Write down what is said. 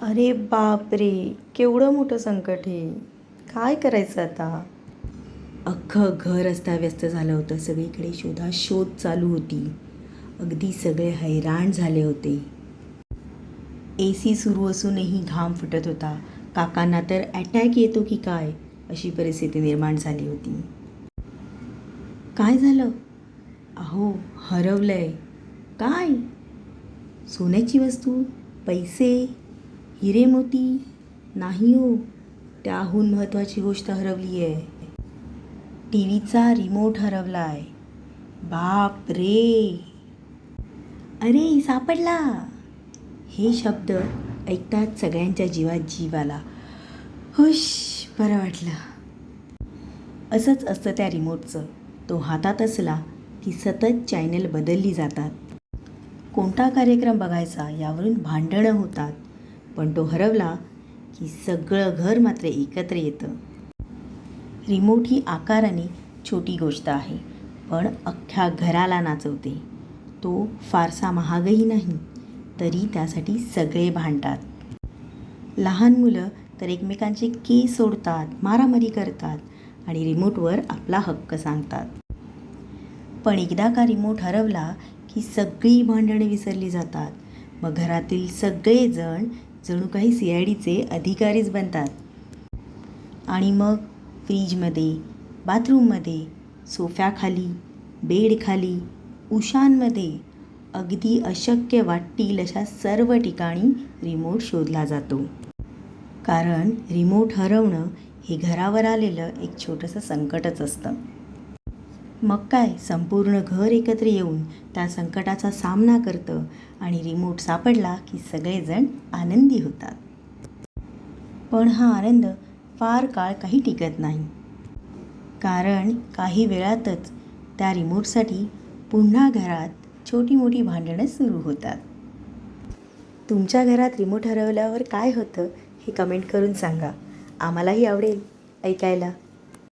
अरे बापरे! केवढं मोठं संकट हे. काय करायचं आता? अख्खं घर अस्ताव्यस्त झालं होतं. सगळीकडे शोधाशोध चालू होती. अगदी सगळे हैराण झाले होते. AC सुरू असूनही घाम फुटत होता. काकांना तर अटॅक येतो की काय अशी परिस्थिती निर्माण झाली होती. काय झालं? अहो, हरवलंय. काय? सोन्याची वस्तू? पैसे? हिरे मोती? नाही हो, त्याहून महत्त्वाची गोष्ट हरवली आहे. टीव्हीचा रिमोट हरवलाय. बाप रे! अरे सापडला! हे शब्द ऐकताच सगळ्यांच्या जीवात जीव आला. हुश, बरं वाटलं. असंच असतं त्या रिमोटचं. तो हातात असला की सतत चॅनल बदलली जातात. कोणता कार्यक्रम बघायचा यावरून भांडणं होतात. पण तो हरवला की सगळं घर मात्र एकत्र येतं. रिमोट ही आकाराने छोटी गोष्ट आहे, पण अख्ख्या घराला नाचवते. तो फारसा महागही नाही, तरी त्यासाठी सगळे भांडतात. लहान मुलं तर एकमेकांचे केस सोडतात, मारामारी करतात आणि रिमोटवर आपला हक्क सांगतात. पण एकदा का रिमोट हरवला की सगळी भांडणे विसरली जातात. मग घरातील सगळेजण जणू काही CIDचे अधिकारीच बनतात. आणि मग फ्रीजमध्ये, बाथरूममध्ये, सोफ्याखाली, बेडखाली, उशांमध्ये, अगदी अशक्य वाटतील अशा सर्व ठिकाणी रिमोट शोधला जातो. कारण रिमोट हरवणं हे घरावर आलेलं एक छोटंसं संकटच असतं. मग काय, संपूर्ण घर एकत्र येऊन त्या संकटाचा सामना करतं आणि रिमोट सापडला की सगळेजण आनंदी होतात. पण हा आनंद फार काळ काही टिकत नाही. कारण काही वेळातच त्या रिमोटसाठी पुन्हा घरात छोटी मोठी भांडणं सुरू होतात. तुमच्या घरात रिमोट हरवल्यावर काय होतं हे कमेंट करून सांगा. आम्हालाही आवडेल ऐकायला.